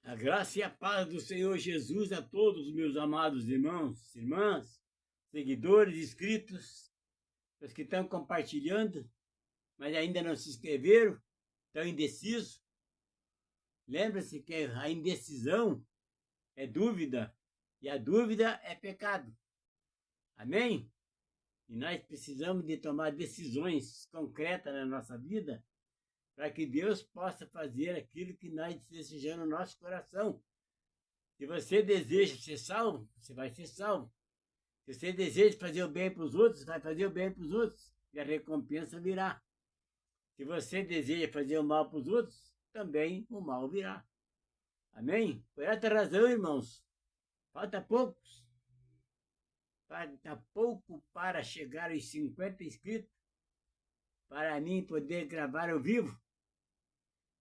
A graça e a paz do Senhor Jesus a todos os meus amados irmãos, irmãs, seguidores, inscritos, os que estão compartilhando, mas ainda não se inscreveram, estão indecisos. Lembre-se que a indecisão é dúvida e a dúvida é pecado. Amém? E nós precisamos de tomar decisões concretas na nossa vida para que Deus possa fazer aquilo que nós desejamos no nosso coração. Se você deseja ser salvo, você vai ser salvo. Se você deseja fazer o bem para os outros, vai fazer o bem para os outros. E a recompensa virá. Se você deseja fazer o mal para os outros, também o mal virá. Amém? Por essa razão, irmãos, falta poucos. Falta pouco para chegar aos 50 inscritos, para mim poder gravar ao vivo.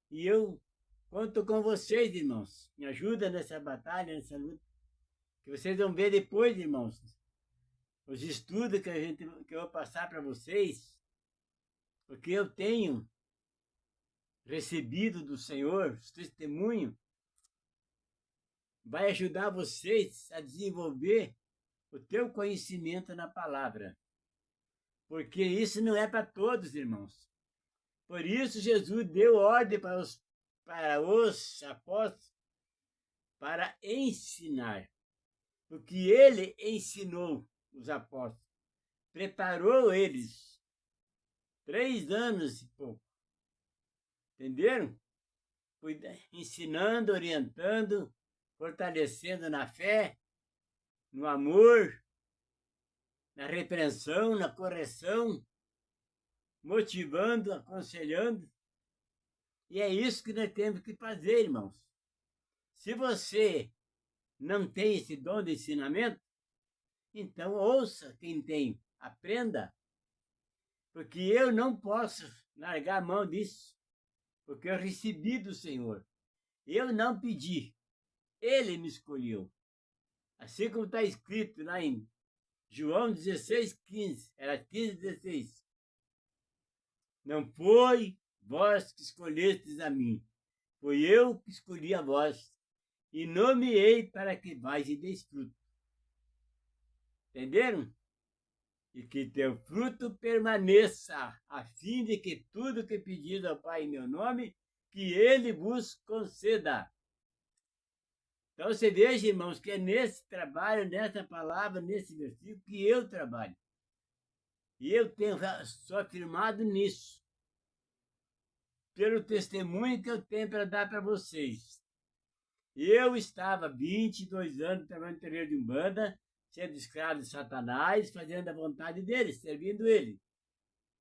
E eu conto com vocês, irmãos. Me ajuda nessa batalha, nessa luta. Que vocês vão ver depois, irmãos, os estudos que eu vou passar para vocês, porque eu tenho recebido do Senhor, os testemunhos, vai ajudar vocês a desenvolver o teu conhecimento na palavra. Porque isso não é para todos, irmãos. Por isso Jesus deu ordem para os apóstolos para ensinar. Porque ele ensinou os apóstolos, preparou eles 3 anos e pouco. Entenderam? Foi ensinando, orientando, fortalecendo na fé, no amor, na repreensão, na correção, motivando, aconselhando. E é isso que nós temos que fazer, irmãos. Se você não tem esse dom de ensinamento, então ouça quem tem, aprenda. Porque eu não posso largar a mão disso, porque eu recebi do Senhor. Eu não pedi, ele me escolheu. Assim como está escrito lá em João 16:15, era 15:16. Não foi vós que escolhestes a mim, foi eu que escolhi a vós, e nomeei para que vais e deis fruto. Entenderam? E que teu fruto permaneça, a fim de que tudo que pedis ao Pai em meu nome, que ele vos conceda. Então você veja, irmãos, que é nesse trabalho, nessa palavra, nesse versículo, que eu trabalho. E eu sou afirmado nisso, pelo testemunho que eu tenho para dar para vocês. Eu estava 22 anos trabalhando no terreiro de Umbanda, sendo escravo de Satanás, fazendo a vontade dele, servindo ele.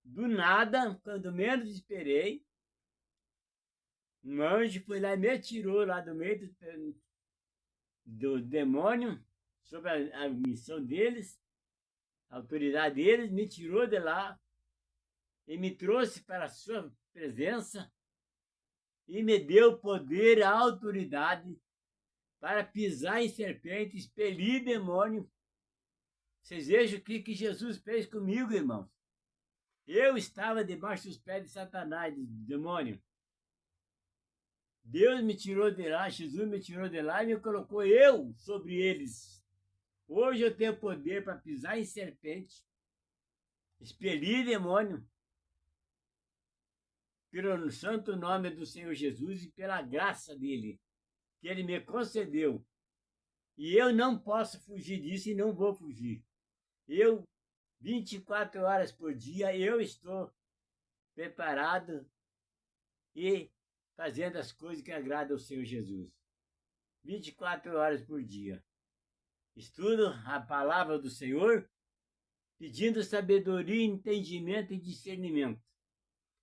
Do nada, quando menos esperei, um anjo foi lá e me tirou lá do meio do demônio, sob a missão deles, a autoridade deles, me tirou de lá e me trouxe para a sua presença e me deu poder e autoridade para pisar em serpente, expelir demônio. Vocês vejam o que Jesus fez comigo, irmãos. Eu estava debaixo dos pés de Satanás, de demônio. Deus me tirou de lá, Jesus me tirou de lá e me colocou eu sobre eles. Hoje eu tenho poder para pisar em serpente, expelir demônio, pelo santo nome do Senhor Jesus e pela graça dele, que ele me concedeu. E eu não posso fugir disso e não vou fugir. Eu, 24 horas por dia, eu estou preparado e fazendo as coisas que agradam ao Senhor Jesus. 24 horas por dia. Estudo a palavra do Senhor, pedindo sabedoria, entendimento e discernimento.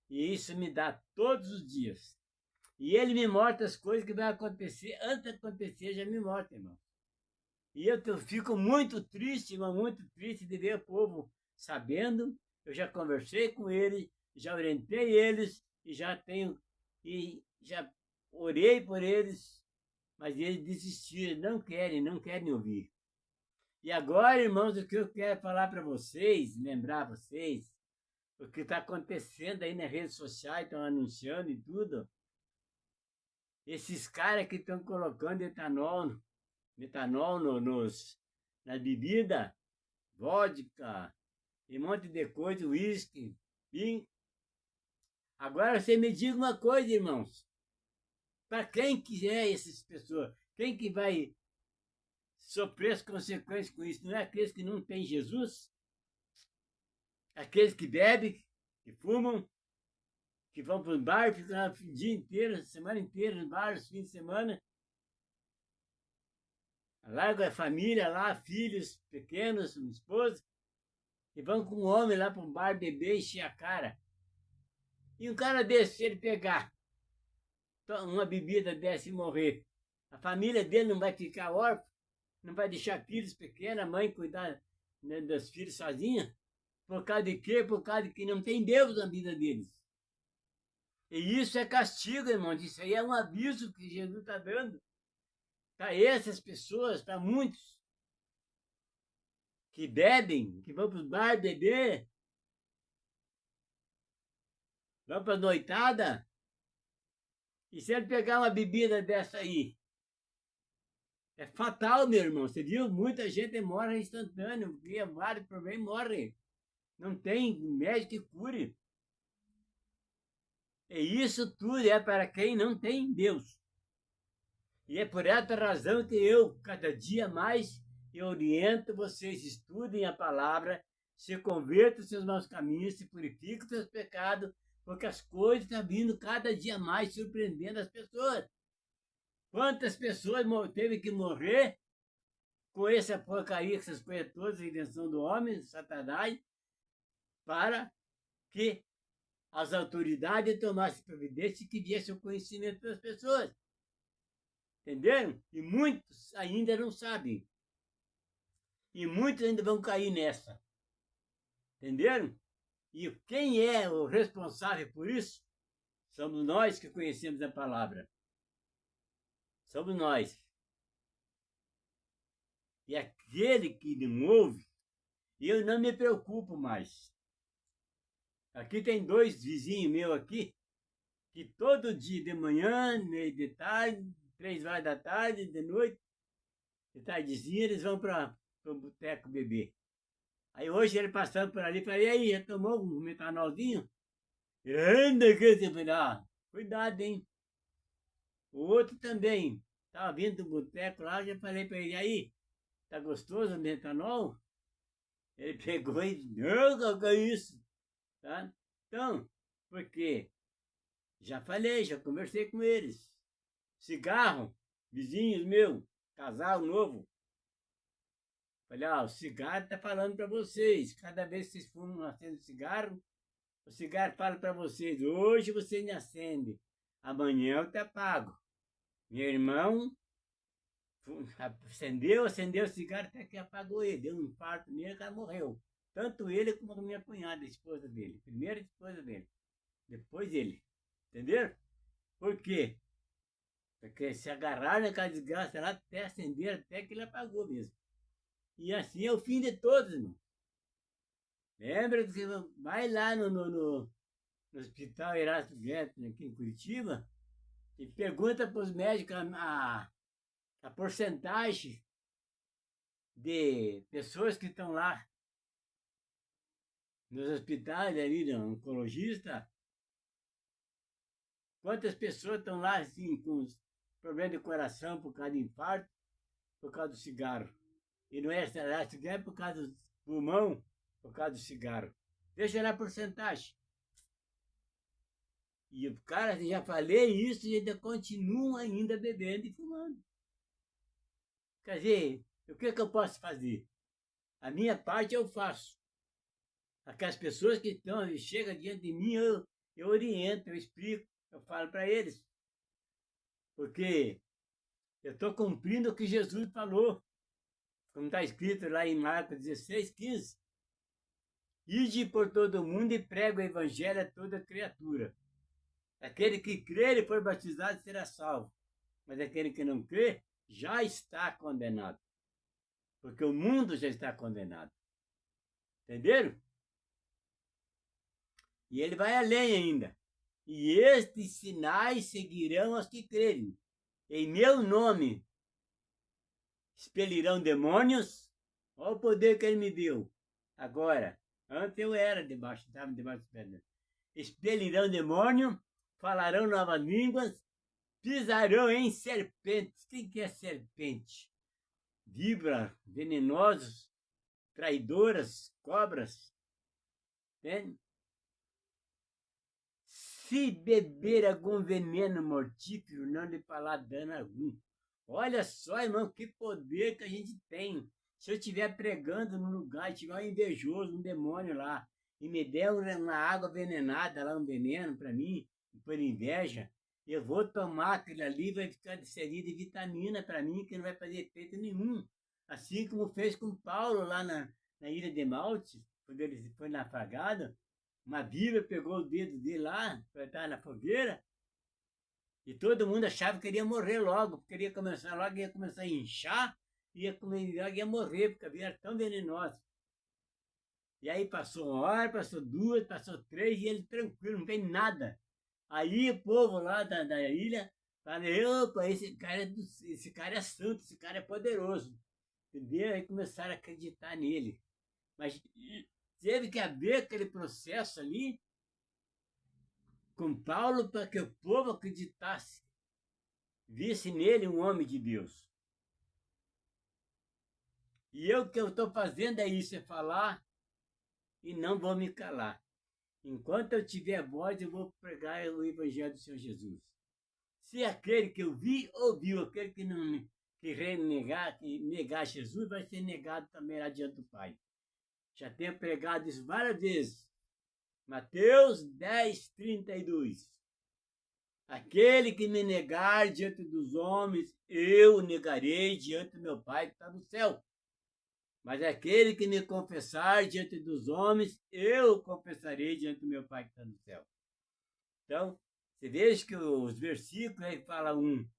E isso me dá todos os dias. E ele me mostra as coisas que vão acontecer. Antes de acontecer, já me mostra, irmão. E eu fico muito triste, irmão, muito triste de ver o povo sabendo. Eu já conversei com eles, já orientei eles, e já orei por eles, mas eles desistiram, não querem ouvir. E agora, irmãos, o que eu quero falar para vocês, lembrar vocês, o que está acontecendo aí nas redes sociais, estão anunciando e tudo. Esses caras que estão colocando etanol na bebida, vodka, e um monte de coisa, uísque, vinho. Agora você me diga uma coisa, irmãos. Para quem que é essas pessoas? Quem que vai sofrer as consequências com isso? Não é aqueles que não têm Jesus? Aqueles que bebem, que fumam, que vão para os bares, ficam lá o dia inteiro, a semana inteira nos bares, fim de semana. Largam a família lá, filhos pequenos, uma esposa, e vão com um homem lá para um bar beber e encher a cara. E um cara desse, se ele pegar uma bebida dessa e morrer, a família dele não vai ficar órfã, não vai deixar filhos pequenos, a mãe cuidar, né, dos filhos sozinha? Por causa de quê? Por causa de que não tem Deus na vida deles. E isso é castigo, irmão. Isso aí é um aviso que Jesus está dando para essas pessoas, para muitos que bebem, que vão para os bares beber, vão para a noitada. E se ele pegar uma bebida dessa aí, é fatal, meu irmão. Você viu? Muita gente morre instantâneo, cria vários problemas e morre. Não tem médico que cure. E isso tudo é para quem não tem Deus. E é por essa razão que eu, cada dia mais, eu oriento vocês, estudem a palavra, se convertam os seus maus caminhos, se purifiquem os seus pecados, porque as coisas estão vindo cada dia mais surpreendendo as pessoas. Quantas pessoas teve que morrer com essa porcaria, essas coisas todas, a invenção do homem, Satanás, para que as autoridades tomassem providência e que dessem o conhecimento das pessoas. Entenderam? E muitos ainda não sabem. E muitos ainda vão cair nessa. Entenderam? E quem é o responsável por isso? Somos nós que conhecemos a palavra. Somos nós. E aquele que não ouve, eu não me preocupo mais. Aqui tem 2 vizinhos meus aqui, que todo dia, de manhã, meio de tarde, 3 horas da tarde, de noite, de tardezinha, eles vão para o boteco beber. Aí hoje ele passando por ali, falei, e aí, já tomou um metanolzinho? Ele, anda que você falei, cuidado, hein? O outro também, estava vindo do boteco lá, já falei para ele, e aí, tá gostoso o metanol? Ele pegou e disse, não, que é isso? Tá? Então, por quê? Já falei, já conversei com eles. Cigarro, vizinhos meus, casal novo. Falei, o cigarro está falando para vocês. Cada vez que vocês fumam, acendem cigarro, o cigarro fala para vocês, hoje você me acende, amanhã eu te apago. Meu irmão acendeu o cigarro até que apagou ele. Deu um infarto nele, o cara morreu. Tanto ele como a minha cunhada, a esposa dele. Primeiro a esposa dele, depois ele. Entenderam? Por quê? Porque se agarraram naquela desgraça lá até acender, até que ele apagou mesmo. E assim é o fim de todos, irmão. Lembra que vai lá no Hospital Erasto Guedes, aqui em Curitiba, e pergunta para os médicos a porcentagem de pessoas que estão lá nos hospitais ali, no oncologista, quantas pessoas estão lá assim com problema de coração por causa de infarto, por causa do cigarro. E não é Erasto Guedes por causa do pulmão, por causa do cigarro. Deixa lá a porcentagem. E o cara, já falei isso e ainda continua ainda bebendo e fumando. Quer dizer, o que eu posso fazer? A minha parte eu faço. Aquelas pessoas que chegam diante de mim, eu oriento, eu explico, eu falo para eles. Porque eu estou cumprindo o que Jesus falou. Como está escrito lá em Marcos 16:15. Ide por todo mundo e prega o evangelho a toda criatura. Aquele que crer e for batizado será salvo. Mas aquele que não crê já está condenado. Porque o mundo já está condenado. Entenderam? E ele vai além ainda. E estes sinais seguirão aos que crerem. Em meu nome expelirão demônios. Olha o poder que ele me deu. Agora, antes eu estava debaixo das pedras. Expelirão demônio, falarão novas línguas, pisarão em serpentes. Quem que é serpente? Víboras, venenosos, traidoras, cobras. Entende? Se beber algum veneno mortífero, não lhe fará dano algum. Olha só, irmão, que poder que a gente tem. Se eu estiver pregando num lugar e tiver um invejoso, um demônio lá, e me der uma água envenenada lá, um veneno para mim, por inveja, eu vou tomar aquilo ali, vai ficar servido de vitamina para mim, que não vai fazer efeito nenhum. Assim como fez com Paulo lá na ilha de Malte, quando ele foi naufragado, uma víbora pegou o dedo dele lá, para estar na fogueira, e todo mundo achava que ele ia morrer logo, porque ele ia começar a inchar, ia morrer, porque a víbora era tão venenosa. E aí passou uma hora, passou duas, passou três, e ele tranquilo, não tem nada. Aí o povo lá da ilha fala, opa, esse cara é santo, esse cara é poderoso. Entendeu? Aí começaram a acreditar nele. Mas teve que haver aquele processo ali com Paulo para que o povo acreditasse, visse nele um homem de Deus. E o que eu estou fazendo é isso, é falar e não vou me calar. Enquanto eu tiver voz, eu vou pregar o Evangelho do Senhor Jesus. Se aquele que eu vi, ouviu, aquele que não que negar Jesus, vai ser negado também lá diante do Pai. Já tenho pregado isso várias vezes. Mateus 10, 32. Aquele que me negar diante dos homens, eu negarei diante do meu Pai que está no céu. Mas aquele que me confessar diante dos homens, eu confessarei diante do meu Pai que está no céu. Então, você veja que os versículos aí falam um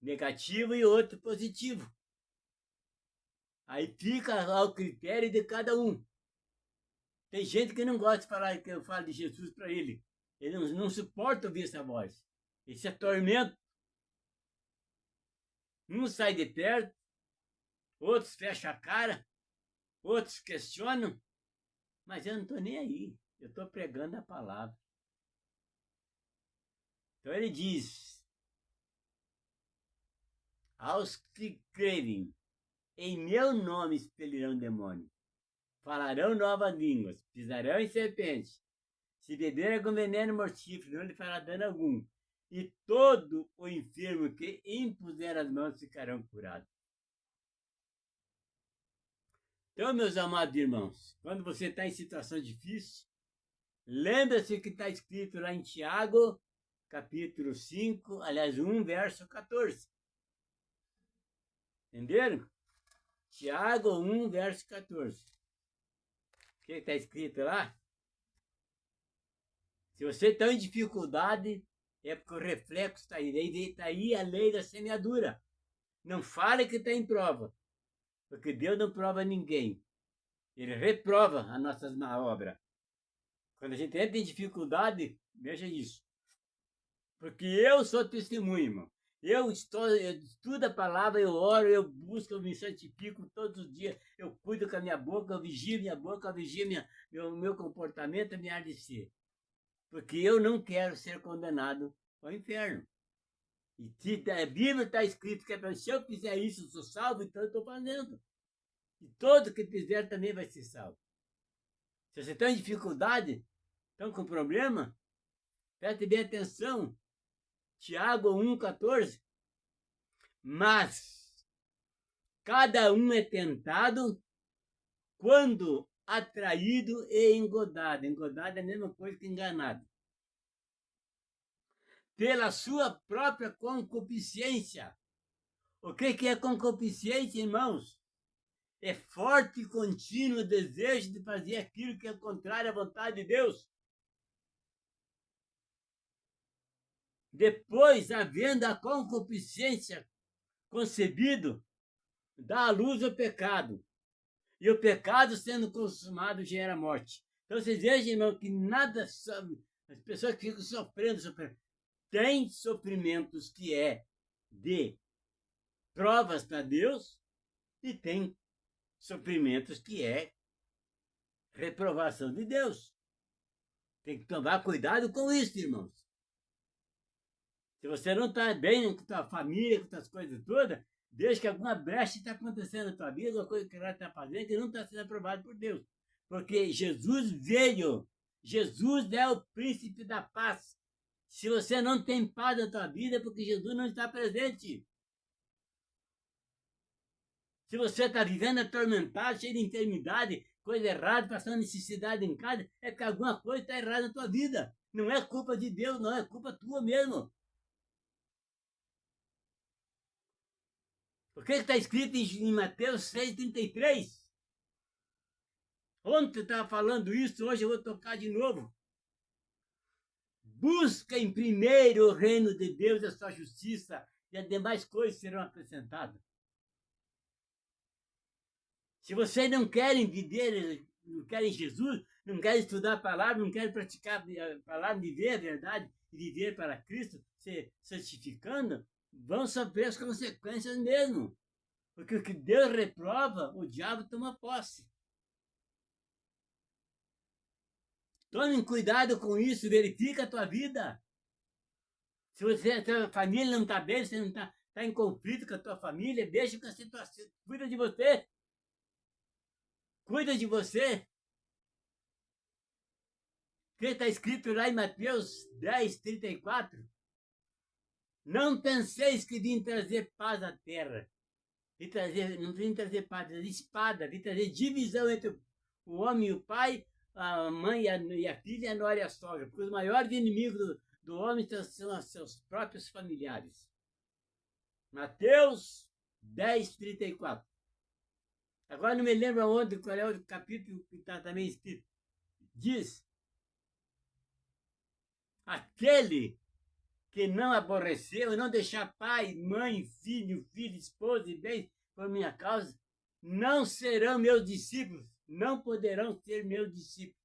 negativo e outro positivo. Aí fica ao critério de cada um. Tem gente que não gosta de falar que eu falo de Jesus para ele. Ele não suporta ouvir essa voz. Esse é tormento. Um sai de perto, outros fecham a cara, outros questionam, mas eu não estou nem aí. Eu estou pregando a palavra. Então ele diz, aos que crerem, em meu nome expelirão demônio, falarão novas línguas, pisarão em serpentes, se beber algum veneno mortífero, não lhe fará dano algum, e todo o enfermo que impuser as mãos ficarão curados. Então, meus amados irmãos, quando você está em situação difícil, lembra-se que está escrito lá em Tiago, capítulo 5, aliás, 1, verso 14. Entenderam? Tiago 1, verso 14. O que está escrito lá? Se você está em dificuldade, é porque o reflexo está aí. Está aí a lei da semeadura. Não fale que está em prova, porque Deus não prova ninguém. Ele reprova as nossas má obras. Quando a gente entra em dificuldade, veja isso. Porque eu sou testemunho, irmão. Eu estudo a palavra, eu oro, eu busco, eu me santifico todos os dias. Eu cuido com a minha boca, eu vigio minha boca, eu vigio meu comportamento, a minha área de ser. Porque eu não quero ser condenado ao inferno. E se a Bíblia está escrito que se eu fizer isso, eu sou salvo, então eu estou fazendo. E todo que fizer também vai ser salvo. Se você está em dificuldade, estão com problema, preste bem atenção. Tiago 1,14. Mas cada um é tentado quando atraído e engodado. Engodado é a mesma coisa que enganado. Pela sua própria concupiscência. O que é concupiscência, irmãos? É forte e contínuo desejo de fazer aquilo que é contrário à vontade de Deus. Depois, havendo a concupiscência concebido, dá à luz o pecado. E o pecado, sendo consumado, gera morte. Então, vocês vejam, irmão, que nada As pessoas que ficam sofrendo. Tem sofrimentos que é de provas para Deus e tem sofrimentos que é reprovação de Deus. Tem que tomar cuidado com isso, irmãos. Se você não está bem com a tua família, com as coisas todas, deixa que alguma brecha está acontecendo na tua vida, alguma coisa que ela está fazendo que não está sendo aprovado por Deus. Porque Jesus veio. Jesus é o príncipe da paz. Se você não tem paz na tua vida, é porque Jesus não está presente. Se você está vivendo atormentado, cheio de enfermidade, coisa errada, passando necessidade em casa, é porque alguma coisa está errada na tua vida. Não é culpa de Deus, não, é culpa tua mesmo. O que está escrito em Mateus 6,33? Ontem eu estava falando isso, hoje eu vou tocar de novo. Busca em primeiro o reino de Deus e a sua justiça, e as demais coisas serão acrescentadas. Se vocês não querem viver, não querem Jesus, não querem estudar a palavra, não querem praticar a palavra, viver a verdade e viver para Cristo, se santificando, vão sofrer as consequências mesmo. Porque o que Deus reprova, o diabo toma posse. Tome cuidado com isso, verifica a tua vida. Se você, a tua família não está bem, você não está em conflito com a tua família, deixa que a situação, cuida de você. Cuida de você. O que está escrito lá em Mateus 10:34? Não penseis que vim trazer paz à terra. Não vim trazer paz, trazer espada, vim trazer divisão entre o homem e o pai, a mãe e a filha, a nora e a sogra. Porque os maiores inimigos do homem são os seus próprios familiares. Mateus 10:34. Agora não me lembro onde, qual é o capítulo que está também escrito. Diz: aquele que não aborreceu, não deixar pai, mãe, filho, esposa e bens por minha causa, não serão meus discípulos, não poderão ser meus discípulos.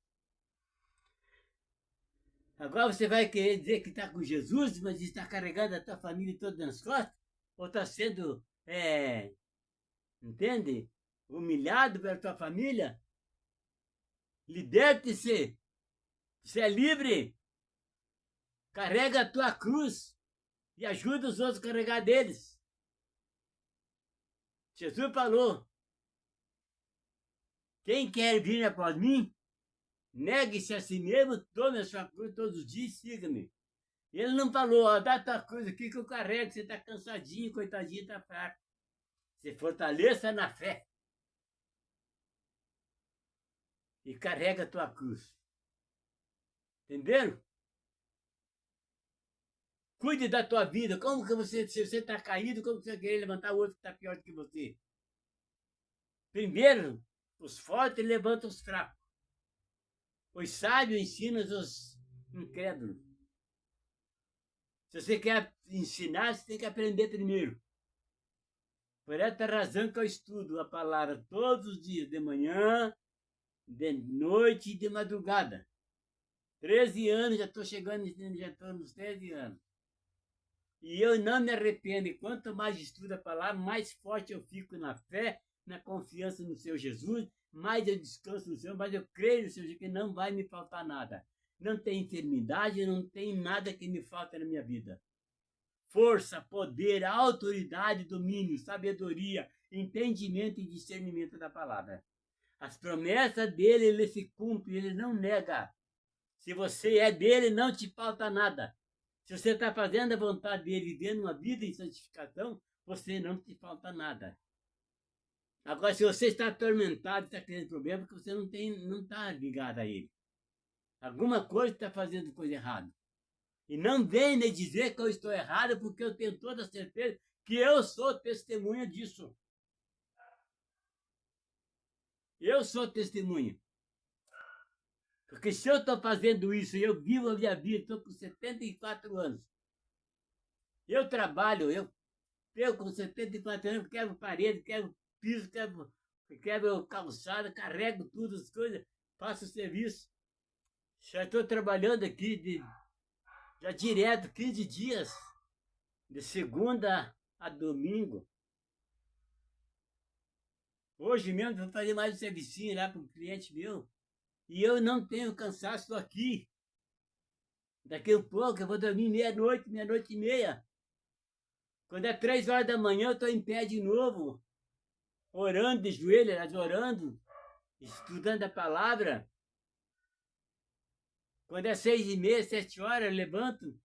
Agora você vai querer dizer que está com Jesus, mas está carregando a tua família toda nas costas? Ou está sendo, entende? Humilhado pela tua família? Liberte-se. Você é livre. Carrega a tua cruz e ajuda os outros a carregar deles. Jesus falou: quem quer vir após mim, negue-se a si mesmo, tome a sua cruz todos os dias e siga-me. Ele não falou: ó, dá a tua cruz aqui que eu carrego, você está cansadinho, coitadinho, está fraco. Você fortaleça na fé. E carrega a tua cruz. Entenderam? Cuide da tua vida. Como que você, se você está caído, como você vai querer levantar o outro que está pior do que você? Primeiro, os fortes levantam os fracos. Os sábios ensinam os incrédulos. Se você quer ensinar, você tem que aprender primeiro. Por essa razão que eu estudo a palavra todos os dias, de manhã, de noite e de madrugada. 13 anos, já estou chegando, já estou nos 13 anos. E eu não me arrependo. E quanto mais estudo a palavra, mais forte eu fico na fé, na confiança no Senhor Jesus, mais eu descanso no Senhor, mais eu creio no Senhor Jesus, que não vai me faltar nada. Não tem enfermidade, não tem nada que me falta na minha vida. Força, poder, autoridade, domínio, sabedoria, entendimento e discernimento da palavra. As promessas dele, ele se cumpre, ele não nega. Se você é dele, não te falta nada. Se você está fazendo a vontade dele, vivendo uma vida em santificação, você não te falta nada. Agora, se você está atormentado, está tendo problema, porque você não está ligado a ele. Alguma coisa está fazendo coisa errada. E não venha me dizer que eu estou errado, porque eu tenho toda a certeza que eu sou testemunha disso. Eu sou testemunha. Porque se eu estou fazendo isso e eu vivo a minha vida, estou com 74 anos. Eu trabalho, eu com 74 anos, quebro parede, quebro piso, quebro calçada, carrego tudo as coisas, faço serviço. Já estou trabalhando aqui já direto 15 dias, de segunda a domingo. Hoje mesmo vou fazer mais um servicinho lá para um cliente meu. E eu não tenho cansaço aqui. Daqui a pouco eu vou dormir meia-noite, meia-noite e meia. Quando é 3 horas da manhã, eu estou em pé de novo, orando de joelhos, orando, estudando a palavra. Quando é 6h30, 7 horas, eu levanto.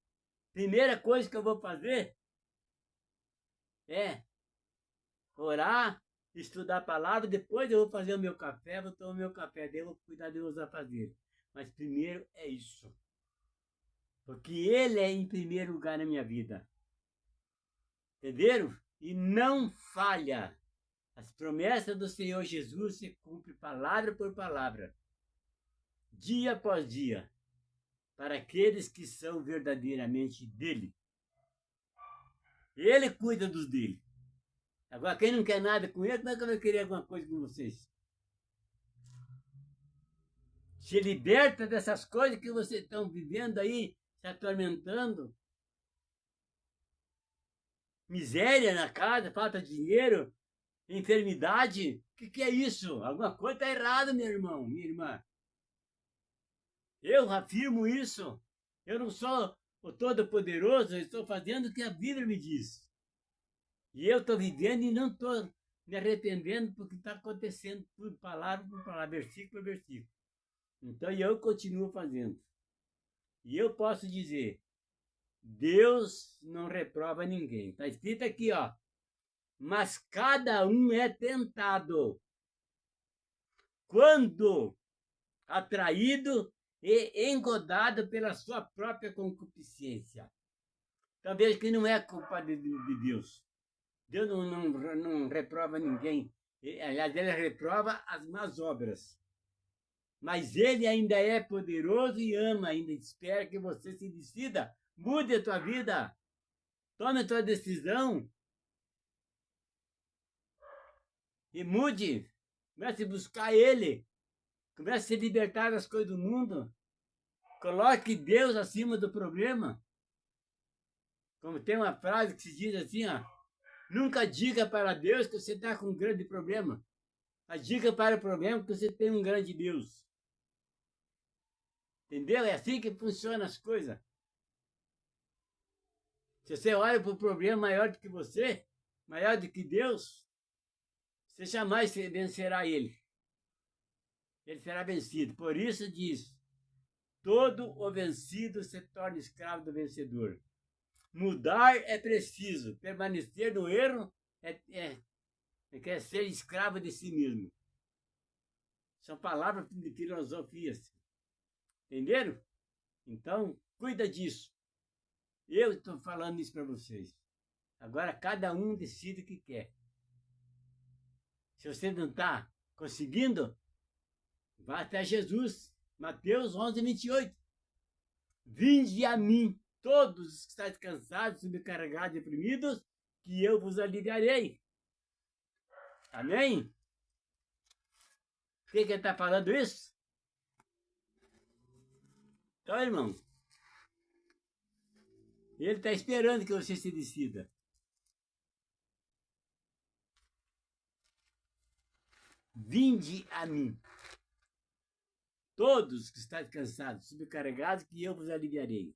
Primeira coisa que eu vou fazer é orar, estudar a palavra. Depois eu vou fazer o meu café, vou tomar o meu café, daí eu vou cuidar dos meus afazeres. Mas primeiro é isso. Porque Ele é em primeiro lugar na minha vida. Entenderam? E não falha. As promessas do Senhor Jesus se cumprem palavra por palavra, dia após dia, para aqueles que são verdadeiramente dele. Ele cuida dos dele. Agora, quem não quer nada com ele, como é que vai querer alguma coisa com vocês? Se liberta dessas coisas que vocês estão vivendo aí, se atormentando. Miséria na casa, falta de dinheiro, enfermidade. O que é isso? Alguma coisa está errada, meu irmão, minha irmã. Eu afirmo isso. Eu não sou o Todo-Poderoso, eu estou fazendo o que a Bíblia me diz. E eu estou vivendo e não estou me arrependendo porque está acontecendo por palavra, versículo por versículo. Então eu continuo fazendo. E eu posso dizer, Deus não reprova ninguém. Está escrito aqui, ó. Mas cada um é tentado quando atraído e engodado pela sua própria concupiscência. Então veja que não é culpa de Deus. Deus não reprova ninguém. Aliás, ele reprova as más obras. Mas ele ainda é poderoso e ama, ainda espera que você se decida. Mude a tua vida. Tome a tua decisão. E mude. Comece a buscar ele. Comece a se libertar das coisas do mundo. Coloque Deus acima do problema. Como tem uma frase que se diz assim, ó. Nunca diga para Deus que você está com um grande problema. A dica para o problema é que você tem um grande Deus. Entendeu? É assim que funcionam as coisas. Se você olha para o problema maior do que você, maior do que Deus, você jamais vencerá ele. Ele será vencido. Por isso diz, todo o vencido se torna escravo do vencedor. Mudar é preciso. Permanecer no erro é ser escravo de si mesmo. São palavras de filosofias. Entenderam? Então, cuida disso. Eu estou falando isso para vocês. Agora, cada um decide o que quer. Se você não está conseguindo, vá até Jesus. Mateus 11:28. Vinde a mim, todos os que estáis cansados, sobrecarregados e deprimidos, que eu vos aliviarei. Amém? Por que ele está falando isso? Então, irmão, ele está esperando que você se decida. Vinde a mim, todos que estáis cansados, sobrecarregados, que eu vos aliviarei.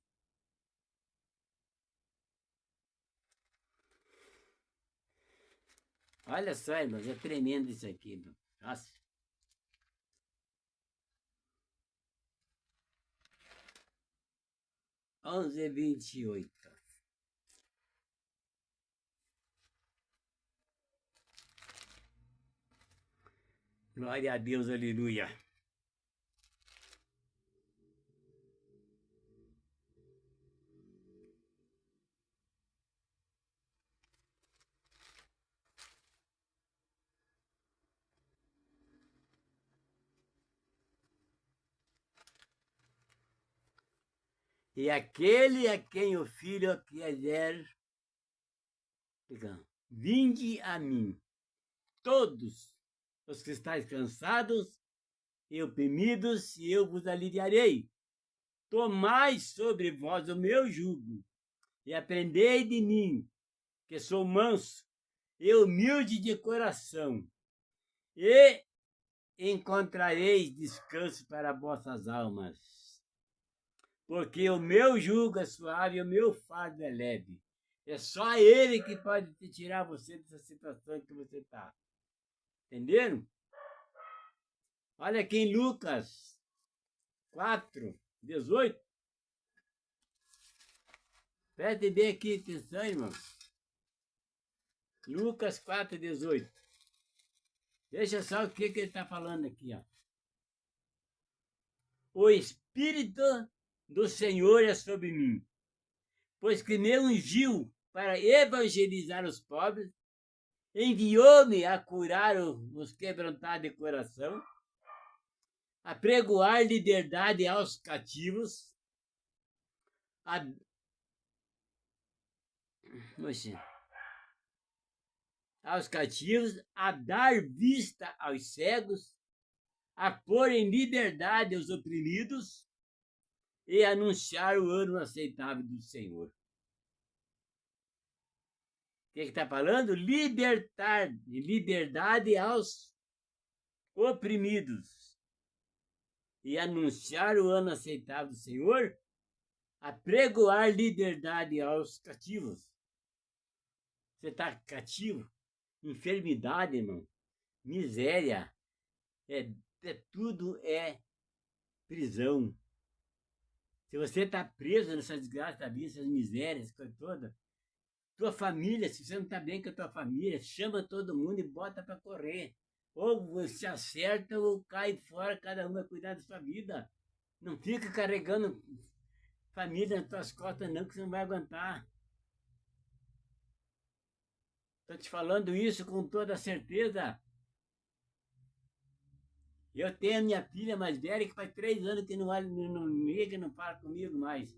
Olha só, irmãos, é tremendo isso aqui, irmão. Nossa. Onze e 28. Glória a Deus, aleluia. E aquele a quem o Filho quiser, vinde a mim, todos os que estáis cansados e oprimidos, e eu vos aliviarei. tomai sobre vós o meu jugo e aprendei de mim, que sou manso e humilde de coração, e encontrareis descanso para vossas almas. Porque o meu jugo é suave e o meu fardo é leve. É só ele que pode te tirar você dessa situação que você está. Entenderam? Olha aqui em Lucas 4:18. Preste bem aqui atenção, irmão. Lucas 4:18. Deixa só o que ele está falando aqui, ó. O Espírito do Senhor é sobre mim, pois que me ungiu para evangelizar os pobres, enviou-me a curar os quebrantados de coração, a pregoar liberdade aos cativos, a dar vista aos cegos, a pôr em liberdade os oprimidos e anunciar o ano aceitável do Senhor. O que está falando? Liberdade aos oprimidos e anunciar o ano aceitável do Senhor, a pregoar liberdade aos cativos. Você está cativo? Enfermidade, irmão, miséria, tudo é prisão. Se você está preso nessa desgraça da vida, essas misérias, coisa toda, tua família, se você não está bem com a tua família, chama todo mundo e bota para correr. Ou você acerta ou cai fora, cada um vai cuidar da sua vida. Não fica carregando família nas tuas costas não, que você não vai aguentar. Estou te falando isso com toda certeza. Eu tenho a minha filha mais velha que faz 3 anos que não liga e não fala comigo mais.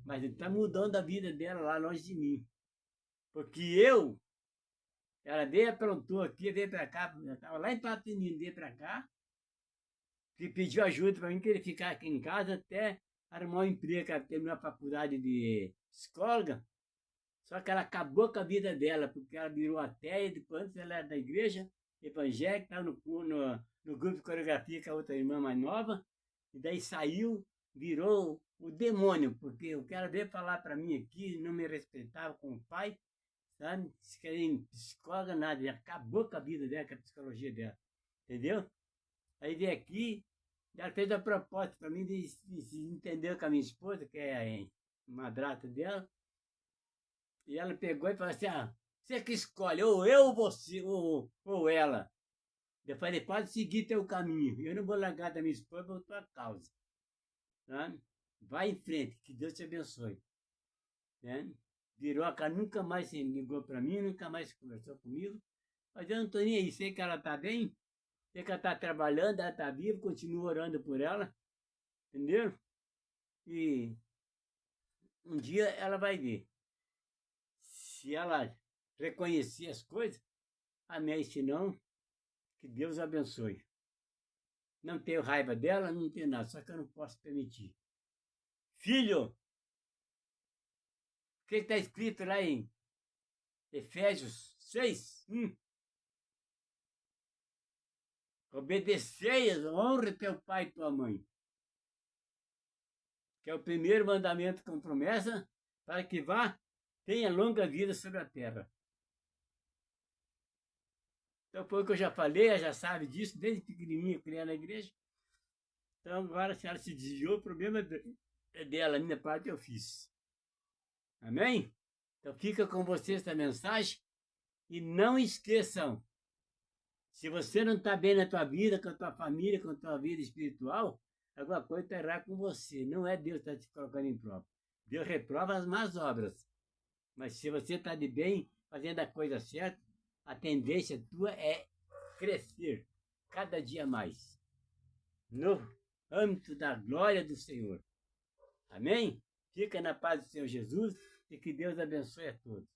Mas ele está mudando a vida dela lá longe de mim. Porque ela veio, aprontou aqui, veio para cá, eu estava lá em Pato Menino, veio para cá, que pediu ajuda para mim, que ele ficar aqui em casa até arrumar um emprego, que ela terminou a faculdade de psicóloga. Só que ela acabou com a vida dela, porque ela virou ateia, depois antes ela era da igreja evangélica, estava no grupo de coreografia com a outra irmã mais nova, e daí saiu, virou o demônio, porque o cara veio falar para mim aqui, não me respeitava como pai, sabe? Se querem psicóloga, nada, e acabou com a vida dela, com a psicologia dela, entendeu? Aí veio aqui, ela fez a proposta para mim de se entender com a minha esposa, que é a madrasta dela, e ela pegou e falou assim, você que escolhe, ou eu ou você, ou ela. Eu falei, pode seguir teu caminho. Eu não vou largar da minha esposa por tua causa. Tá? Vai em frente, que Deus te abençoe. Né? Virou a cara, nunca mais se ligou para mim, nunca mais conversou comigo. Mas eu não estou nem aí, sei que ela está bem, sei que ela está trabalhando, ela está viva, continuo orando por ela. Entendeu? E um dia ela vai ver. Se ela reconhecer as coisas, amém, se não, que Deus abençoe. Não tenho raiva dela, não tenho nada, só que eu não posso permitir. Filho, o que está escrito lá em Efésios 6? Obedecei, honre teu pai e tua mãe. Que é o primeiro mandamento com promessa, para que tenha longa vida sobre a terra. Então foi o que eu já falei, ela já sabe disso, desde pequenininha, criando na igreja. Então agora, se ela se desviou, o problema é dela, a minha parte eu fiz. Amém? Então fica com vocês essa mensagem e não esqueçam, se você não está bem na tua vida, com a tua família, com a tua vida espiritual, alguma coisa está errada com você. Não é Deus que está te colocando em prova. Deus reprova as más obras. Mas se você está de bem, fazendo a coisa certa, a tendência tua é crescer cada dia mais no âmbito da glória do Senhor. Amém? Fica na paz do Senhor Jesus e que Deus abençoe a todos.